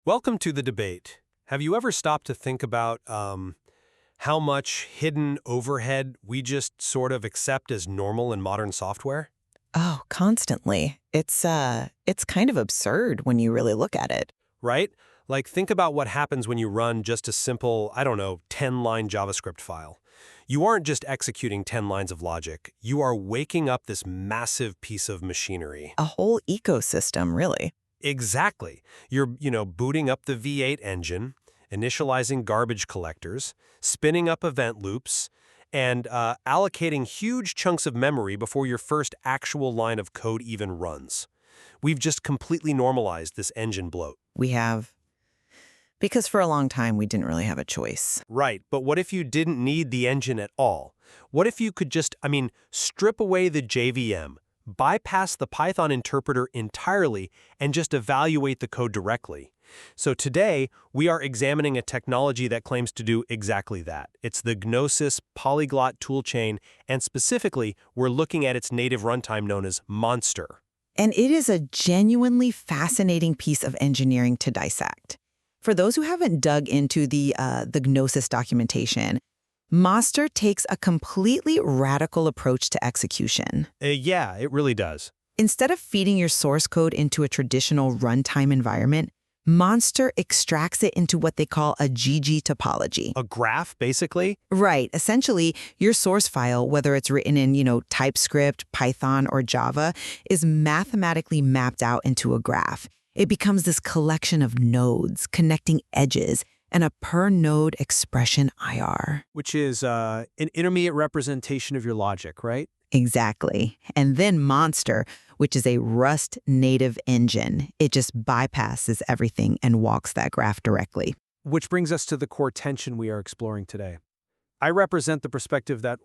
Welcome to the debate. Have you ever stopped to think about how much hidden overhead we just sort of accept as normal in modern software? Oh, constantly. It's kind of absurd when you really look at it. Right? Like, think about what happens when you run just a simple, I don't know, 10-line JavaScript file. You aren't just executing 10 lines of logic. You are waking up this massive piece of machinery. A whole ecosystem, really. Exactly. You're, booting up the V8 engine, initializing garbage collectors, spinning up event loops, and allocating huge chunks of memory before your first actual line of code even runs. We've just completely normalized this engine bloat. We have, because for a long time we didn't really have a choice. Right, but what if you didn't need the engine at all? What if you could just, strip away the JVM, bypass the Python interpreter entirely, and just evaluate the code directly? So today, we are examining a technology that claims to do exactly that. It's the Gnosis polyglot toolchain, and specifically, we're looking at its native runtime known as Monster. And it is a genuinely fascinating piece of engineering to dissect. For those who haven't dug into the Gnosis documentation, Monster takes a completely radical approach to execution. Yeah, it really does. Instead of feeding your source code into a traditional runtime environment, Monster extracts it into what they call a GG topology. A graph, basically? Right. Essentially, your source file, whether it's written in, TypeScript, Python, or Java, is mathematically mapped out into a graph. It becomes this collection of nodes, connecting edges, and a per-node expression IR. Which is an intermediate representation of your logic, right? Exactly. And then Monster, which is a Rust-native engine, it just bypasses everything and walks that graph directly. Which brings us to the core tension we are exploring today. I represent the perspective that,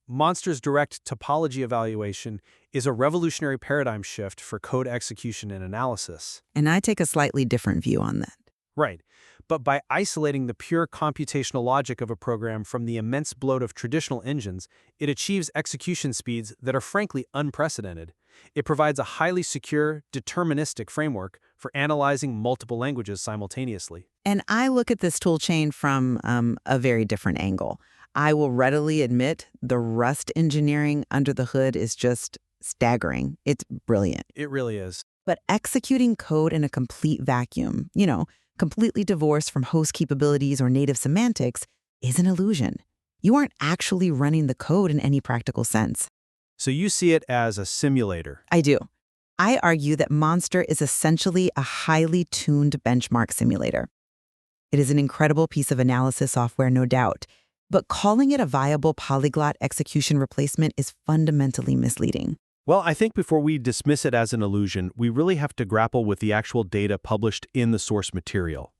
Monster's direct topology evaluation is a revolutionary paradigm shift for code execution and analysis. And I take a slightly different view on that. Right. But by isolating the pure computational logic of a program from the immense bloat of traditional engines, it achieves execution speeds that are frankly unprecedented. It provides a highly secure, deterministic framework for analyzing multiple languages simultaneously. And I look at this toolchain from a very different angle. I will readily admit the Rust engineering under the hood is just staggering. It's brilliant. It really is. But executing code in a complete vacuum, completely divorced from host capabilities or native semantics, is an illusion. You aren't actually running the code in any practical sense. So you see it as a simulator. I do. I argue that Monster is essentially a highly tuned benchmark simulator. It is an incredible piece of analysis software, no doubt, but calling it a viable polyglot execution replacement is fundamentally misleading. Well, I think before we dismiss it as an illusion, we really have to grapple with the actual data published in the source material.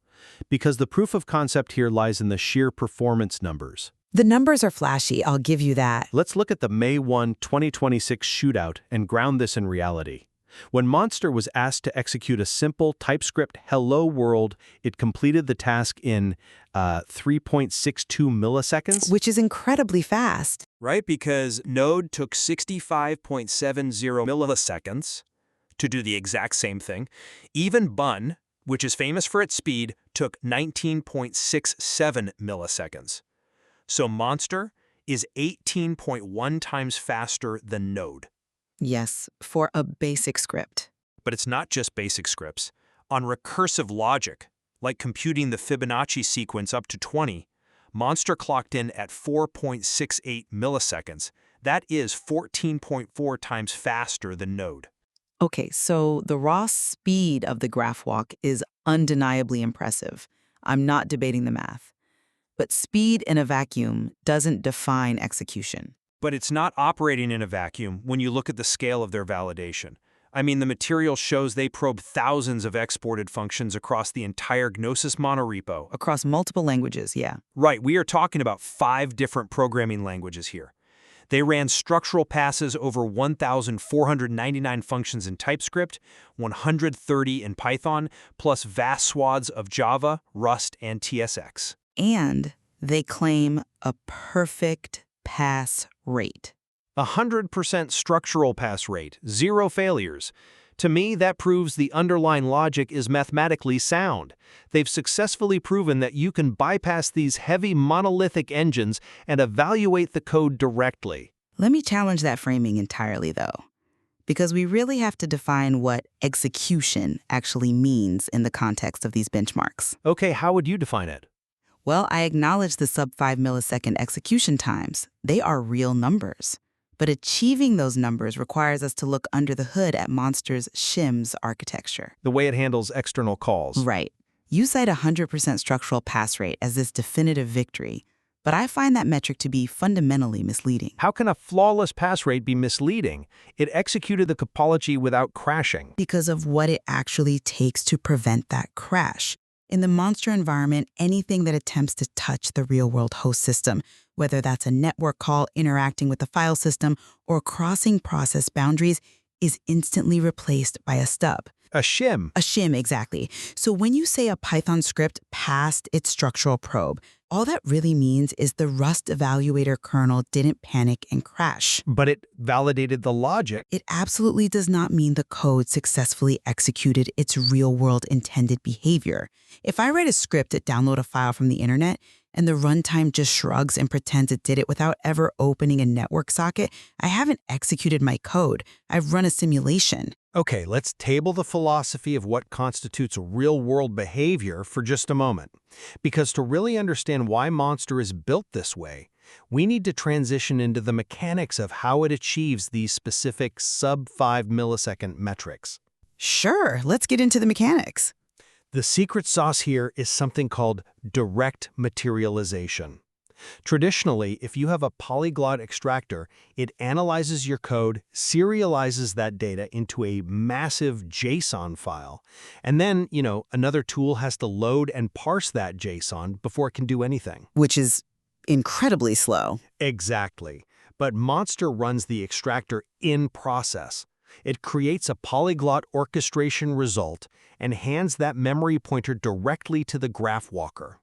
Because the proof of concept here lies in the sheer performance numbers. The numbers are flashy, I'll give you that. Let's look at the May 1, 2026 shootout and ground this in reality. When Monster was asked to execute a simple TypeScript hello world, it completed the task in 3.62 milliseconds. Which is incredibly fast. Right, because Node took 65.70 milliseconds to do the exact same thing. Even Bun, which is famous for its speed, took 19.67 milliseconds. So Monster is 18.1 times faster than Node. Yes, for a basic script. But it's not just basic scripts. On recursive logic, like computing the Fibonacci sequence up to 20, Monster clocked in at 4.68 milliseconds. That is 14.4 times faster than Node. Okay, so the raw speed of the graph walk is undeniably impressive. I'm not debating the math. But speed in a vacuum doesn't define execution. But it's not operating in a vacuum when you look at the scale of their validation. The material shows they probe thousands of exported functions across the entire Gnosis monorepo. Across multiple languages, yeah. Right, we are talking about 5 different programming languages here. They ran structural passes over 1,499 functions in TypeScript, 130 in Python, plus vast swaths of Java, Rust, and TSX. And they claim a perfect pass rate. 100% structural pass rate, 0 failures. To me, that proves the underlying logic is mathematically sound. They've successfully proven that you can bypass these heavy monolithic engines and evaluate the code directly. Let me challenge that framing entirely, though, because we really have to define what execution actually means in the context of these benchmarks. Okay, how would you define it? Well, I acknowledge the sub 5 millisecond execution times. They are real numbers. But achieving those numbers requires us to look under the hood at Monster's shims architecture. The way it handles external calls. Right. You cite 100% structural pass rate as this definitive victory, but I find that metric to be fundamentally misleading. How can a flawless pass rate be misleading? It executed the topology without crashing. Because of what it actually takes to prevent that crash. In the Monster environment, anything that attempts to touch the real-world host system, whether that's a network call interacting with the file system or crossing process boundaries, is instantly replaced by a stub. A shim. A shim, exactly. So when you say a Python script passed its structural probe, all that really means is the Rust evaluator kernel didn't panic and crash. But it validated the logic. It absolutely does not mean the code successfully executed its real-world intended behavior. If I write a script to download a file from the internet, and the runtime just shrugs and pretends it did it without ever opening a network socket, I haven't executed my code. I've run a simulation. Okay, let's table the philosophy of what constitutes real-world behavior for just a moment. Because to really understand why Monster is built this way, we need to transition into the mechanics of how it achieves these specific sub-5 millisecond metrics. Sure, let's get into the mechanics. The secret sauce here is something called direct materialization. Traditionally, if you have a polyglot extractor, it analyzes your code, serializes that data into a massive JSON file, and then, another tool has to load and parse that JSON before it can do anything. Which is incredibly slow. Exactly. But Monster runs the extractor in process. It creates a polyglot orchestration result and hands that memory pointer directly to the graph walker.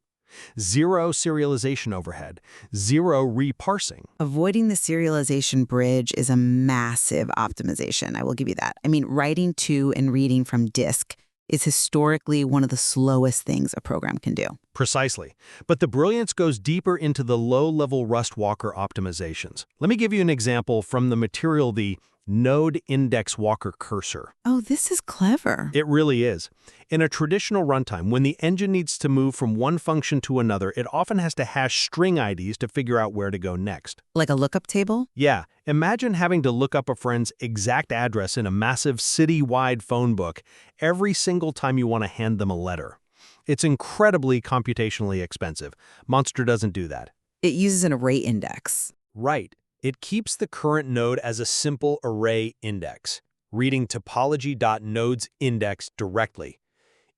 Zero serialization overhead, zero reparsing. Avoiding the serialization bridge is a massive optimization, I will give you that. I mean, writing to and reading from disk is historically one of the slowest things a program can do. Precisely. But the brilliance goes deeper into the low-level Rust walker optimizations. Let me give you an example from the material, the node index walker cursor. Oh, this is clever. It really is. In a traditional runtime, when the engine needs to move from one function to another, it often has to hash string IDs to figure out where to go next. Like a lookup table? Yeah. Imagine having to look up a friend's exact address in a massive city-wide phone book every single time you want to hand them a letter. It's incredibly computationally expensive. Monster doesn't do that. It uses an array index. Right. It keeps the current node as a simple array index, reading topology.nodes index directly.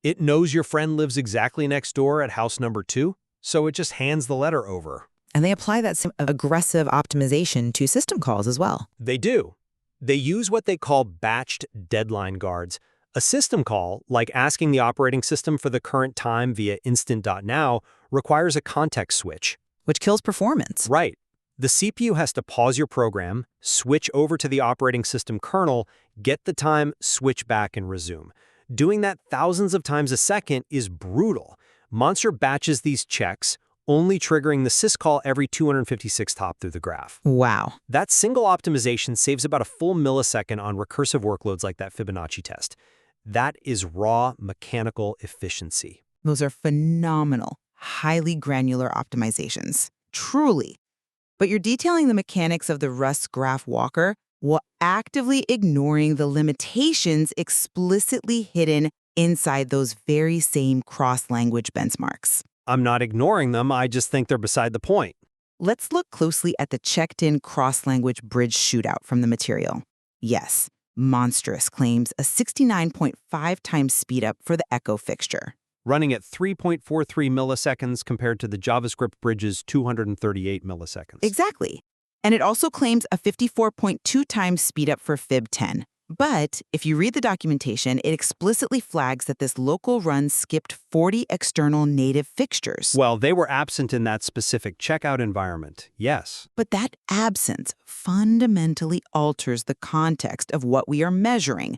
It knows your friend lives exactly next door at house number 2, so it just hands the letter over. And they apply that same aggressive optimization to system calls as well. They do. They use what they call batched deadline guards. A system call, like asking the operating system for the current time via instant.now, requires a context switch. Which kills performance. Right. The CPU has to pause your program, switch over to the operating system kernel, get the time, switch back, and resume. Doing that thousands of times a second is brutal. Monster batches these checks, only triggering the syscall every 256 hop through the graph. Wow. That single optimization saves about a full millisecond on recursive workloads like that Fibonacci test. That is raw mechanical efficiency. Those are phenomenal, highly granular optimizations. Truly. But you're detailing the mechanics of the Rust graph walker while actively ignoring the limitations explicitly hidden inside those very same cross-language benchmarks. I'm not ignoring them, I just think they're beside the point. Let's look closely at the checked-in cross-language bridge shootout from the material. Yes, Monstrous claims a 69.5 times speedup for the echo fixture. Running at 3.43 milliseconds compared to the JavaScript bridge's 238 milliseconds. Exactly. And it also claims a 54.2 times speedup for fib10. But if you read the documentation, it explicitly flags that this local run skipped 40 external native fixtures. Well, they were absent in that specific checkout environment, yes. But that absence fundamentally alters the context of what we are measuring.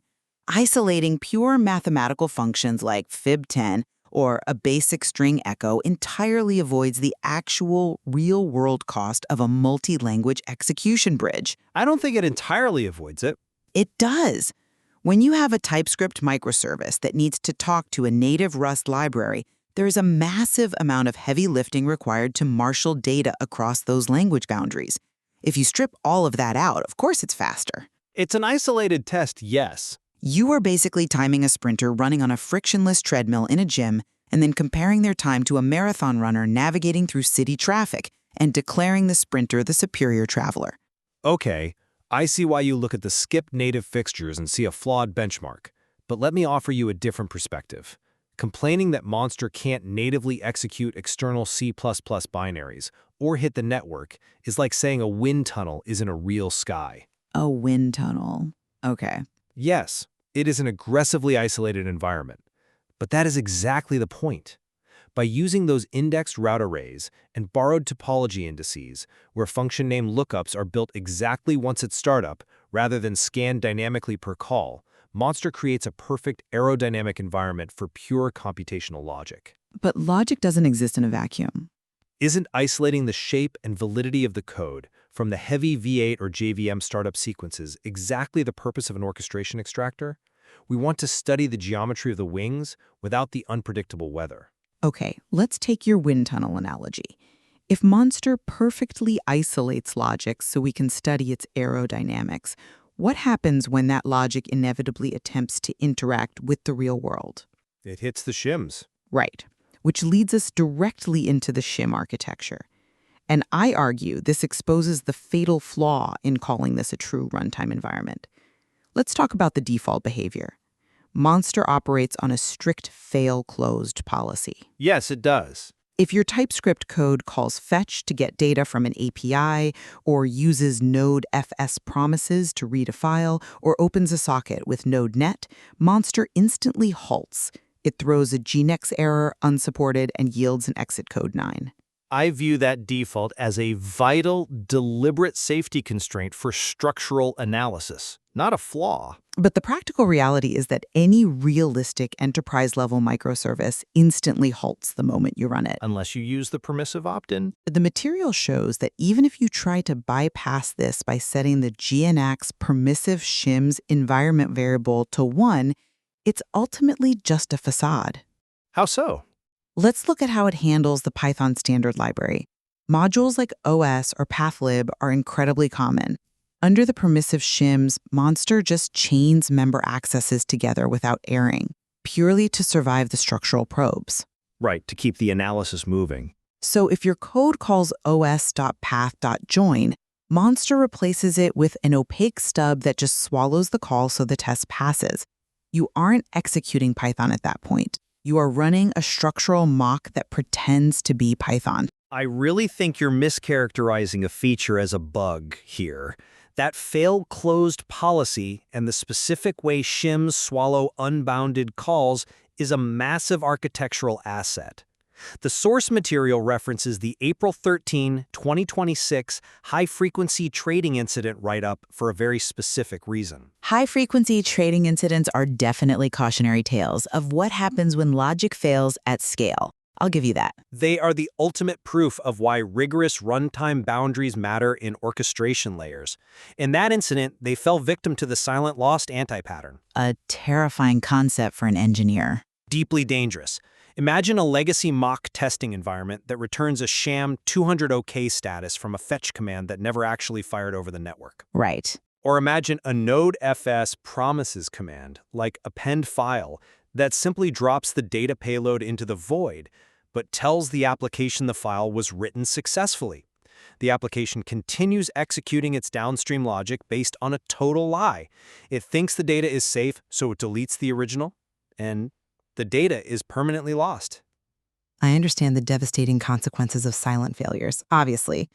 Isolating pure mathematical functions like fib10 or a basic string echo entirely avoids the actual real-world cost of a multi-language execution bridge. I don't think it entirely avoids it. It does. When you have a TypeScript microservice that needs to talk to a native Rust library, there is a massive amount of heavy lifting required to marshal data across those language boundaries. If you strip all of that out, of course it's faster. It's an isolated test, yes. You are basically timing a sprinter running on a frictionless treadmill in a gym and then comparing their time to a marathon runner navigating through city traffic and declaring the sprinter the superior traveler. Okay, I see why you look at the skipped native fixtures and see a flawed benchmark. But let me offer you a different perspective. Complaining that Monster can't natively execute external C++ binaries or hit the network is like saying a wind tunnel isn't a real sky. A wind tunnel. Okay. Yes, it is an aggressively isolated environment. But that is exactly the point. By using those indexed route arrays and borrowed topology indices, where function name lookups are built exactly once at startup rather than scanned dynamically per call, Monster creates a perfect aerodynamic environment for pure computational logic. But logic doesn't exist in a vacuum. Isn't isolating the shape and validity of the code from the heavy V8 or JVM startup sequences exactly the purpose of an orchestration extractor? We want to study the geometry of the wings without the unpredictable weather. Okay, let's take your wind tunnel analogy. If Monster perfectly isolates logic so we can study its aerodynamics, what happens when that logic inevitably attempts to interact with the real world? It hits the shims. Right, which leads us directly into the shim architecture. And I argue this exposes the fatal flaw in calling this a true runtime environment. Let's talk about the default behavior. Monster operates on a strict fail-closed policy. Yes, it does. If your TypeScript code calls fetch to get data from an API, or uses Node.fs promises to read a file, or opens a socket with Node.net, Monster instantly halts. It throws a GNX error, unsupported, and yields an exit code 9. I view that default as a vital, deliberate safety constraint for structural analysis, not a flaw. But the practical reality is that any realistic enterprise-level microservice instantly halts the moment you run it. Unless you use the permissive opt-in. The material shows that even if you try to bypass this by setting the GNX permissive shims environment variable to 1, it's ultimately just a facade. How so? Let's look at how it handles the Python standard library. Modules like OS or pathlib are incredibly common. Under the permissive shims, Monster just chains member accesses together without erring, purely to survive the structural probes. Right, to keep the analysis moving. So if your code calls os.path.join, Monster replaces it with an opaque stub that just swallows the call so the test passes. You aren't executing Python at that point. You are running a structural mock that pretends to be Python. I really think you're mischaracterizing a feature as a bug here. That fail-closed policy and the specific way shims swallow unbounded calls is a massive architectural asset. The source material references the April 13, 2026 high-frequency trading incident write-up for a very specific reason. High-frequency trading incidents are definitely cautionary tales of what happens when logic fails at scale. I'll give you that. They are the ultimate proof of why rigorous runtime boundaries matter in orchestration layers. In that incident, they fell victim to the silent lost anti-pattern. A terrifying concept for an engineer. Deeply dangerous. Imagine a legacy mock testing environment that returns a sham 200 OK status from a fetch command that never actually fired over the network. Right. Or imagine a Node.fs promises command, like append file, that simply drops the data payload into the void, but tells the application the file was written successfully. The application continues executing its downstream logic based on a total lie. It thinks the data is safe, so it deletes the original, and the data is permanently lost. I understand the devastating consequences of silent failures, obviously.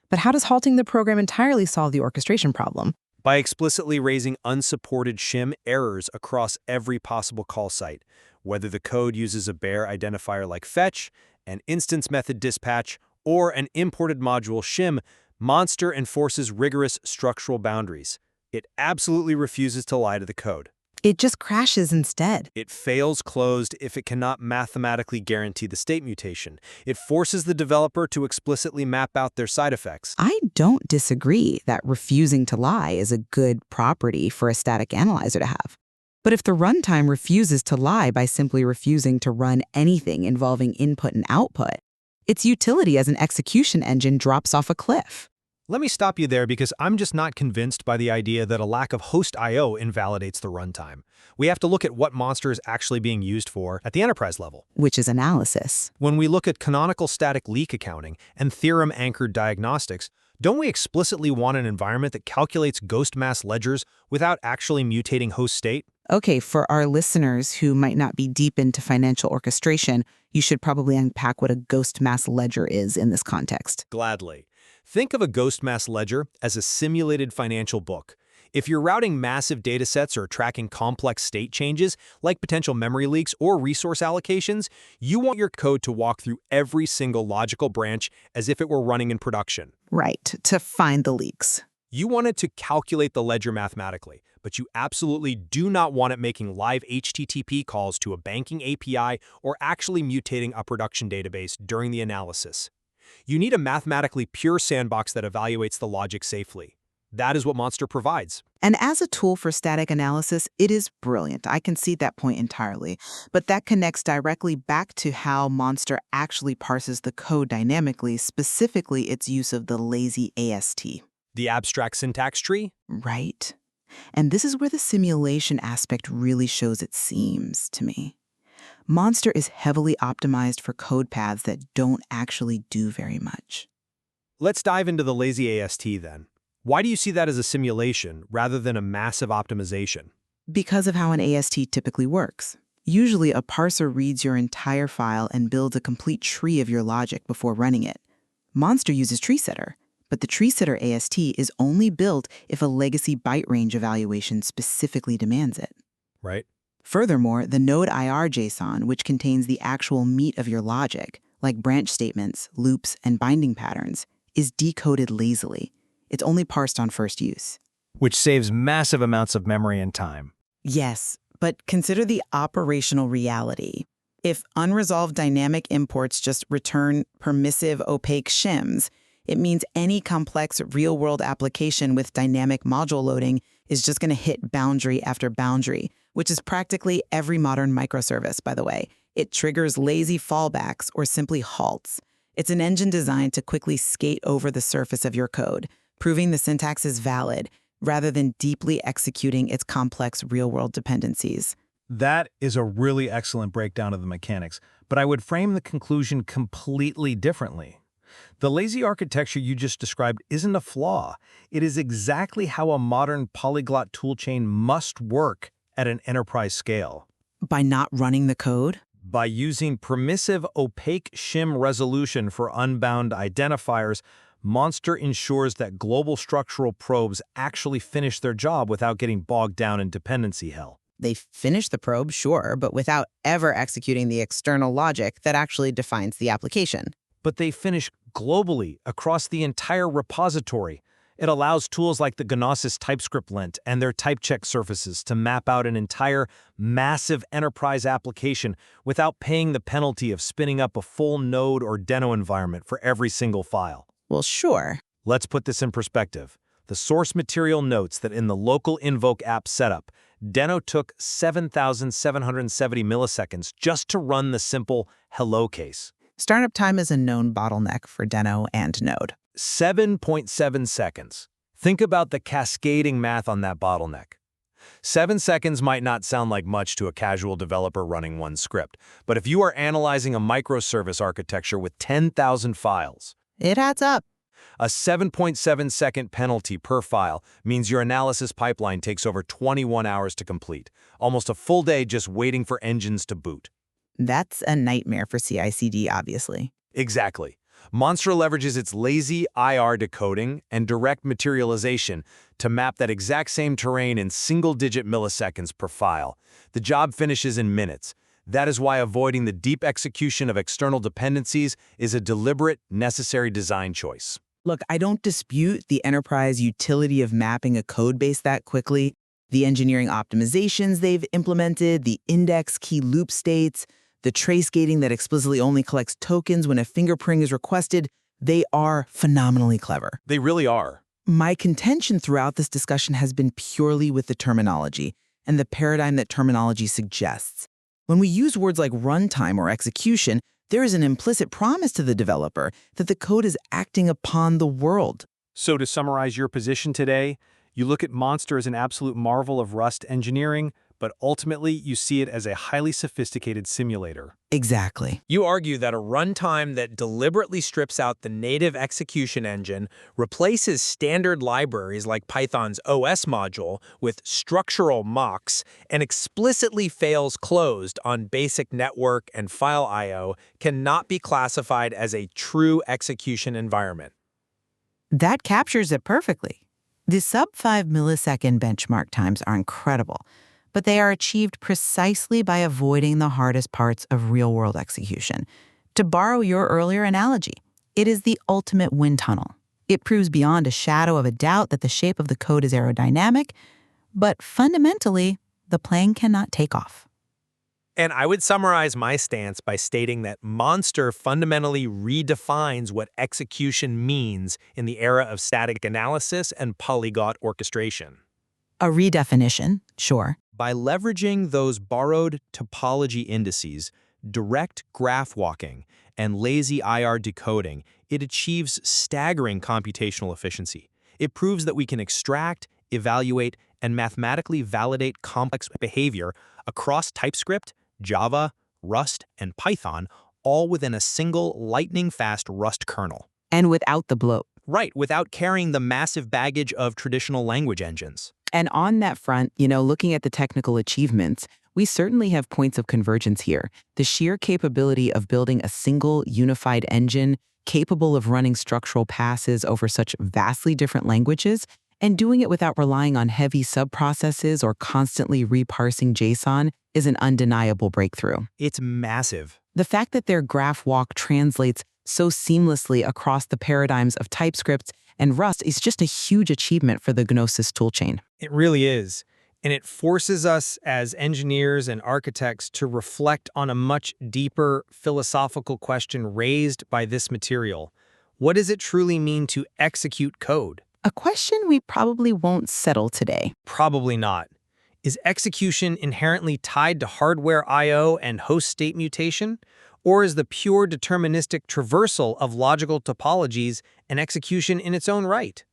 But how does halting the program entirely solve the orchestration problem? By explicitly raising unsupported shim errors across every possible call site, whether the code uses a bare identifier like fetch, an instance method dispatch, or an imported module shim, Monster enforces rigorous structural boundaries. It absolutely refuses to lie to the code. It just crashes instead. It fails closed if it cannot mathematically guarantee the state mutation. It forces the developer to explicitly map out their side effects. I don't disagree that refusing to lie is a good property for a static analyzer to have. But if the runtime refuses to lie by simply refusing to run anything involving input and output, its utility as an execution engine drops off a cliff. Let me stop you there because I'm just not convinced by the idea that a lack of host I/O invalidates the runtime. We have to look at what Monster is actually being used for at the enterprise level. Which is analysis. When we look at canonical static leak accounting and theorem-anchored diagnostics, don't we explicitly want an environment that calculates ghost mass ledgers without actually mutating host state? Okay, for our listeners who might not be deep into financial orchestration, you should probably unpack what a ghost mass ledger is in this context. Gladly. Think of a ghost mass ledger as a simulated financial book. If you're routing massive datasets or tracking complex state changes, like potential memory leaks or resource allocations, you want your code to walk through every single logical branch as if it were running in production. Right, to find the leaks. You want it to calculate the ledger mathematically, but you absolutely do not want it making live HTTP calls to a banking API or actually mutating a production database during the analysis. You need a mathematically pure sandbox that evaluates the logic safely. That is what Monster provides. And as a tool for static analysis, it is brilliant. I can see that point entirely. But that connects directly back to how Monster actually parses the code dynamically, specifically its use of the lazy AST. The abstract syntax tree? Right. And this is where the simulation aspect really shows its seams to me. Monster is heavily optimized for code paths that don't actually do very much. Let's dive into the lazy AST then. Why do you see that as a simulation rather than a massive optimization? Because of how an AST typically works. Usually, a parser reads your entire file and builds a complete tree of your logic before running it. Monster uses treesetter, but the treesetter AST is only built if a legacy byte range evaluation specifically demands it. Right. Furthermore, the node IR JSON, which contains the actual meat of your logic, like branch statements, loops, and binding patterns, is decoded lazily. It's only parsed on first use. Which saves massive amounts of memory and time. Yes, but consider the operational reality. If unresolved dynamic imports just return permissive, opaque shims, it means any complex real-world application with dynamic module loading is just going to hit boundary after boundary, which is practically every modern microservice, by the way. It triggers lazy fallbacks or simply halts. It's an engine designed to quickly skate over the surface of your code, proving the syntax is valid, rather than deeply executing its complex real-world dependencies. That is a really excellent breakdown of the mechanics, but I would frame the conclusion completely differently. The lazy architecture you just described isn't a flaw. It is exactly how a modern polyglot toolchain must work at an enterprise scale. By not running the code? By using permissive, opaque shim resolution for unbound identifiers, Monster ensures that global structural probes actually finish their job without getting bogged down in dependency hell. They finish the probe, sure, but without ever executing the external logic that actually defines the application. But they finish globally across the entire repository. It allows tools like the Gnosis TypeScript lint and their type check surfaces to map out an entire massive enterprise application without paying the penalty of spinning up a full node or Deno environment for every single file. Well, sure. Let's put this in perspective. The source material notes that in the local invoke app setup, Deno took 7,770 milliseconds just to run the simple hello case. Startup time is a known bottleneck for Deno and Node. 7.7 seconds. Think about the cascading math on that bottleneck. 7 seconds might not sound like much to a casual developer running one script, but if you are analyzing a microservice architecture with 10,000 files, It adds up. a 7.7-second penalty per file means your analysis pipeline takes over 21 hours to complete, almost a full day just waiting for engines to boot. That's a nightmare for CI/CD, obviously. Exactly. Monster leverages its lazy IR decoding and direct materialization to map that exact same terrain in single-digit milliseconds per file. The job finishes in minutes. That is why avoiding the deep execution of external dependencies is a deliberate, necessary design choice. Look, I don't dispute the enterprise utility of mapping a code base that quickly. The engineering optimizations they've implemented, the index key loop states, the trace gating that explicitly only collects tokens when a fingerprint is requested, they are phenomenally clever. They really are. My contention throughout this discussion has been purely with the terminology and the paradigm that terminology suggests. When we use words like runtime or execution, there is an implicit promise to the developer that the code is acting upon the world. So to summarize your position today, you look at Monster as an absolute marvel of Rust engineering, but ultimately you see it as a highly sophisticated simulator. Exactly. You argue that a runtime that deliberately strips out the native execution engine, replaces standard libraries like Python's OS module with structural mocks, and explicitly fails closed on basic network and file I/O cannot be classified as a true execution environment. That captures it perfectly. The sub-5 millisecond benchmark times are incredible, but they are achieved precisely by avoiding the hardest parts of real-world execution. To borrow your earlier analogy, it is the ultimate wind tunnel. It proves beyond a shadow of a doubt that the shape of the code is aerodynamic, but fundamentally, the plane cannot take off. And I would summarize my stance by stating that Monster fundamentally redefines what execution means in the era of static analysis and polyglot orchestration. A redefinition, sure. By leveraging those borrowed topology indices, direct graph walking, and lazy IR decoding, it achieves staggering computational efficiency. It proves that we can extract, evaluate, and mathematically validate complex behavior across TypeScript, Java, Rust, and Python, all within a single lightning-fast Rust kernel. And without the bloat. Right, without carrying the massive baggage of traditional language engines. And on that front, looking at the technical achievements, we certainly have points of convergence here. The sheer capability of building a single unified engine capable of running structural passes over such vastly different languages and doing it without relying on heavy subprocesses or constantly reparsing JSON is an undeniable breakthrough. It's massive. The fact that their graph walk translates so seamlessly across the paradigms of TypeScript and Rust is just a huge achievement for the Gnosis toolchain. It really is. And it forces us as engineers and architects to reflect on a much deeper philosophical question raised by this material. What does it truly mean to execute code? A question we probably won't settle today. Probably not. Is execution inherently tied to hardware I/O and host state mutation? Or is the pure deterministic traversal of logical topologies an execution in its own right?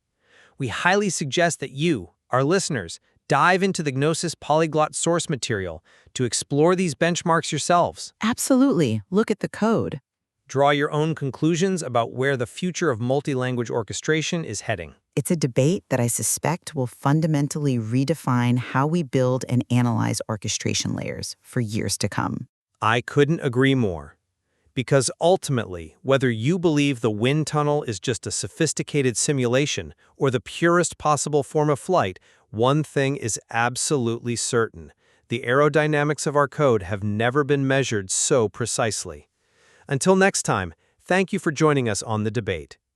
We highly suggest that you, our listeners, dive into the Gnosis polyglot source material to explore these benchmarks yourselves. Absolutely. Look at the code. Draw your own conclusions about where the future of multi-language orchestration is heading. It's a debate that I suspect will fundamentally redefine how we build and analyze orchestration layers for years to come. I couldn't agree more. Because ultimately, whether you believe the wind tunnel is just a sophisticated simulation or the purest possible form of flight, one thing is absolutely certain. The aerodynamics of our code have never been measured so precisely. Until next time, thank you for joining us on the debate.